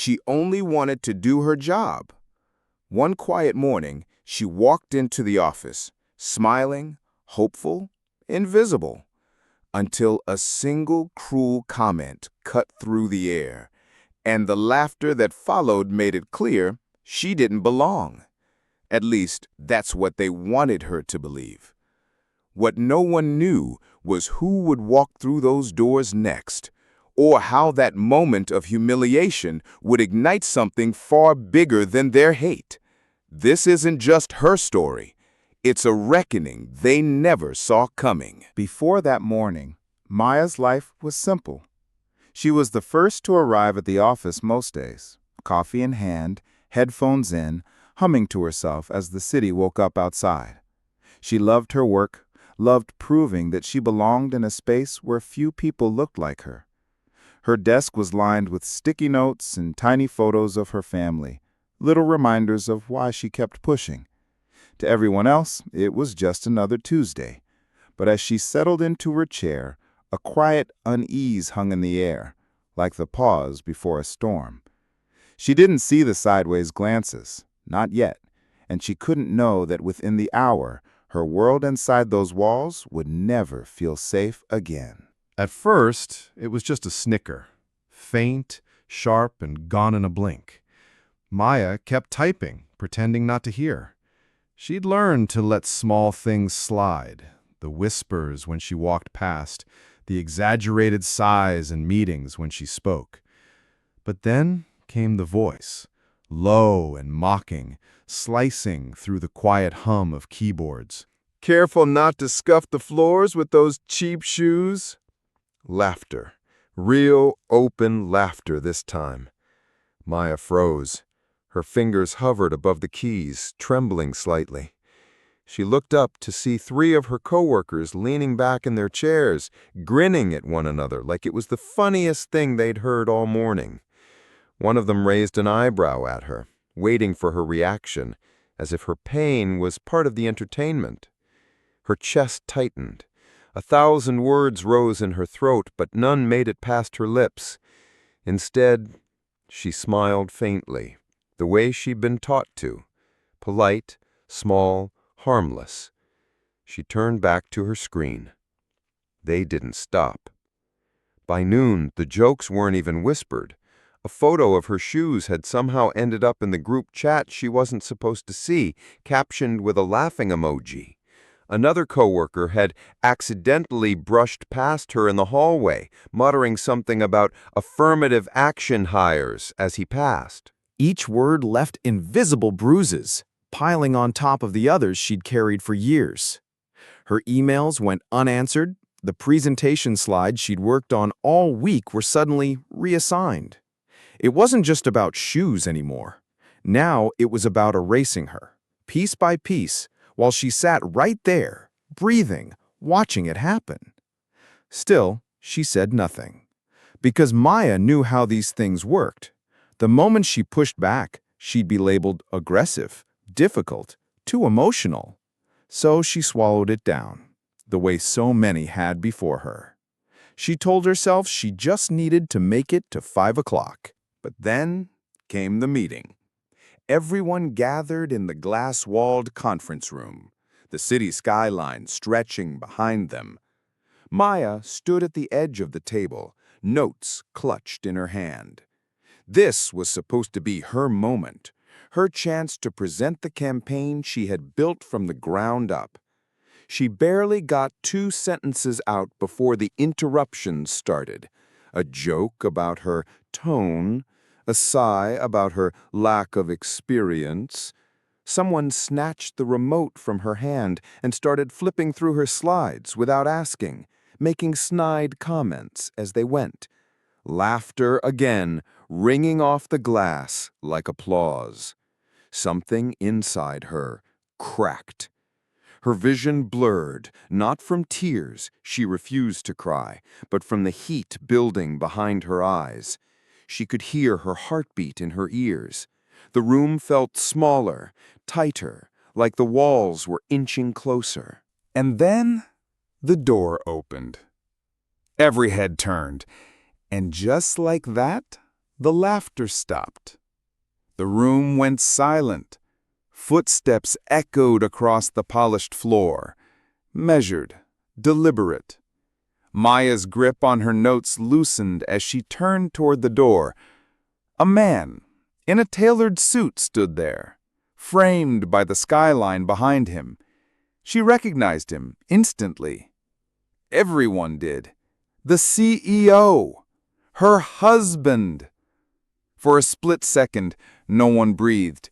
She only wanted to do her job. One quiet morning, she walked into the office, smiling, hopeful, invisible, until a single cruel comment cut through the air, and the laughter that followed made it clear she didn't belong. At least, that's what they wanted her to believe. What no one knew was who would walk through those doors next, or how that moment of humiliation would ignite something far bigger than their hate. This isn't just her story. It's a reckoning they never saw coming. Before that morning, Maya's life was simple. She was the first to arrive at the office most days, coffee in hand, headphones in, humming to herself as the city woke up outside. She loved her work, loved proving that she belonged in a space where few people looked like her. Her desk was lined with sticky notes and tiny photos of her family, little reminders of why she kept pushing. To everyone else, it was just another Tuesday. But as she settled into her chair, a quiet unease hung in the air, like the pause before a storm. She didn't see the sideways glances, not yet, and she couldn't know that within the hour, her world inside those walls would never feel safe again. At first, it was just a snicker, faint, sharp, and gone in a blink. Maya kept typing, pretending not to hear. She'd learned to let small things slide, the whispers when she walked past, the exaggerated sighs in meetings when she spoke. But then came the voice, low and mocking, slicing through the quiet hum of keyboards. Careful not to scuff the floors with those cheap shoes. Laughter. Real, open laughter this time. Maya froze. Her fingers hovered above the keys, trembling slightly. She looked up to see 3 of her coworkers leaning back in their chairs, grinning at one another like it was the funniest thing they'd heard all morning. One of them raised an eyebrow at her, waiting for her reaction, as if her pain was part of the entertainment. Her chest tightened. 1,000 words rose in her throat, but none made it past her lips. Instead, she smiled faintly, the way she'd been taught to, polite, small, harmless. She turned back to her screen. They didn't stop. By noon, the jokes weren't even whispered. A photo of her shoes had somehow ended up in the group chat she wasn't supposed to see, captioned with a laughing emoji. Another coworker had accidentally brushed past her in the hallway, muttering something about affirmative action hires as he passed. Each word left invisible bruises, piling on top of the others she'd carried for years. Her emails went unanswered. The presentation slides she'd worked on all week were suddenly reassigned. It wasn't just about shoes anymore. Now it was about erasing her, piece by piece, while she sat right there, breathing, watching it happen. Still, she said nothing. Because Maya knew how these things worked. The moment she pushed back, she'd be labeled aggressive, difficult, too emotional. So she swallowed it down, the way so many had before her. She told herself she just needed to make it to 5 o'clock. But then came the meeting. Everyone gathered in the glass-walled conference room, the city skyline stretching behind them. Maya stood at the edge of the table, notes clutched in her hand. This was supposed to be her moment, her chance to present the campaign she had built from the ground up. She barely got 2 sentences out before the interruptions started. A joke about her tone, a sigh about her lack of experience. Someone snatched the remote from her hand and started flipping through her slides without asking, making snide comments as they went. Laughter again, ringing off the glass like applause. Something inside her cracked. Her vision blurred, not from tears, she refused to cry, but from the heat building behind her eyes. She could hear her heartbeat in her ears. The room felt smaller, tighter, like the walls were inching closer. And then the door opened. Every head turned, and just like that, The laughter stopped. The room went silent. Footsteps echoed across the polished floor, measured, deliberate. Maya's grip on her notes loosened as she turned toward the door. A man, in a tailored suit, stood there, framed by the skyline behind him. She recognized him instantly. Everyone did. The CEO, her husband. For a split second, no one breathed.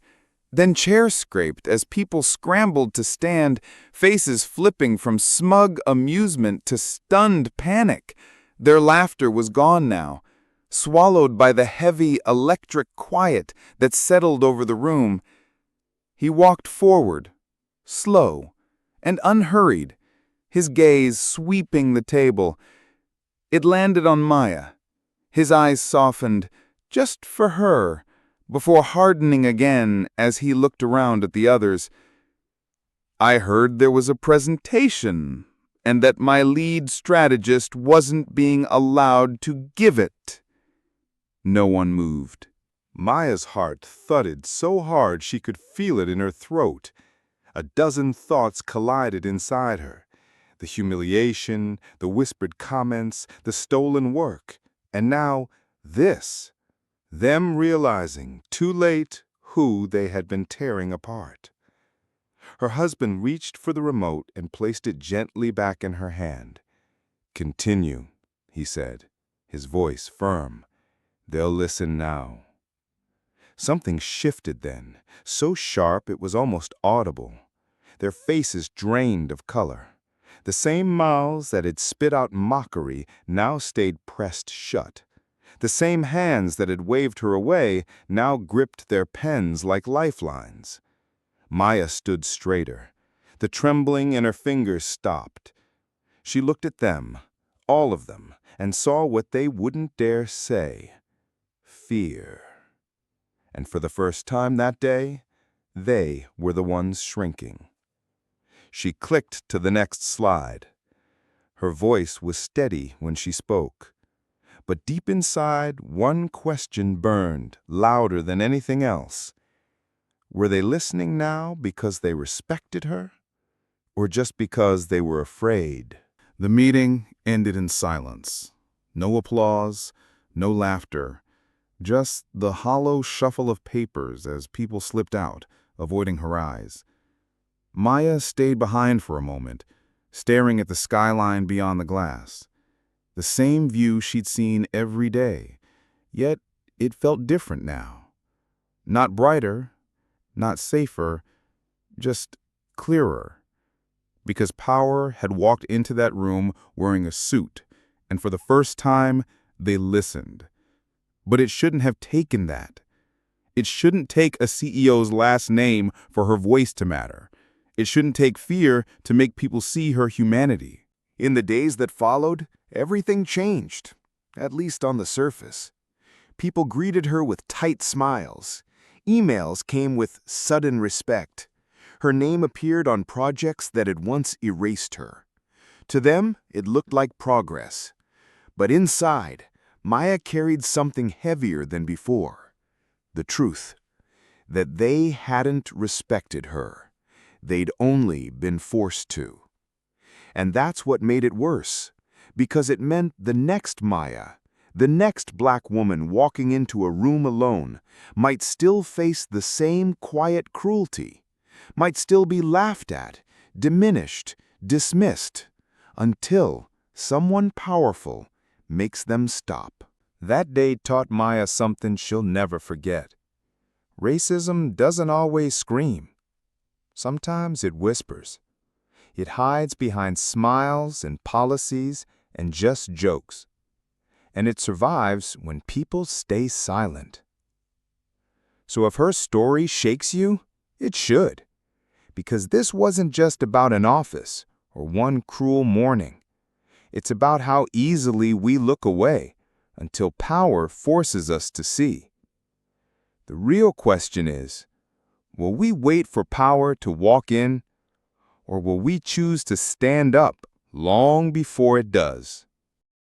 Then chairs scraped as people scrambled to stand, faces flipping from smug amusement to stunned panic. Their laughter was gone now, swallowed by the heavy electric quiet that settled over the room. He walked forward, slow and unhurried, his gaze sweeping the table. It landed on Maya. His eyes softened, just for her, before hardening again as he looked around at the others. "I heard there was a presentation, and that my lead strategist wasn't being allowed to give it." No one moved. Maya's heart thudded so hard she could feel it in her throat. A dozen thoughts collided inside her. The humiliation, the whispered comments, the stolen work, and now this. Them realizing, too late, who they had been tearing apart. Her husband reached for the remote and placed it gently back in her hand. "Continue," he said, his voice firm. "They'll listen now." Something shifted then, so sharp it was almost audible. Their faces drained of color. The same mouths that had spit out mockery now stayed pressed shut. The same hands that had waved her away now gripped their pens like lifelines. Maya stood straighter. The trembling in her fingers stopped. She looked at them, all of them, and saw what they wouldn't dare say. Fear. And for the first time that day, they were the ones shrinking. She clicked to the next slide. Her voice was steady when she spoke. But deep inside, one question burned, louder than anything else. Were they listening now because they respected her, or just because they were afraid? The meeting ended in silence. No applause, no laughter, just the hollow shuffle of papers as people slipped out, avoiding her eyes. Maya stayed behind for a moment, staring at the skyline beyond the glass. The same view she'd seen every day, yet it felt different now. Not brighter, not safer, just clearer. Because power had walked into that room wearing a suit, and for the first time, they listened. But it shouldn't have taken that. It shouldn't take a CEO's last name for her voice to matter. It shouldn't take fear to make people see her humanity. In the days that followed, everything changed, at least on the surface. People greeted her with tight smiles. Emails came with sudden respect. Her name appeared on projects that had once erased her. To them, it looked like progress. But inside, Maya carried something heavier than before. The truth, that they hadn't respected her. They'd only been forced to. And that's what made it worse, because it meant the next Maya, the next black woman walking into a room alone, might still face the same quiet cruelty, might still be laughed at, diminished, dismissed, until someone powerful makes them stop. That day taught Maya something she'll never forget. Racism doesn't always scream. Sometimes it whispers. It hides behind smiles and policies and just jokes. And it survives when people stay silent. So if her story shakes you, it should. Because this wasn't just about an office or one cruel morning. It's about how easily we look away until power forces us to see. The real question is, will we wait for power to walk in, or will we choose to stand up long before it does?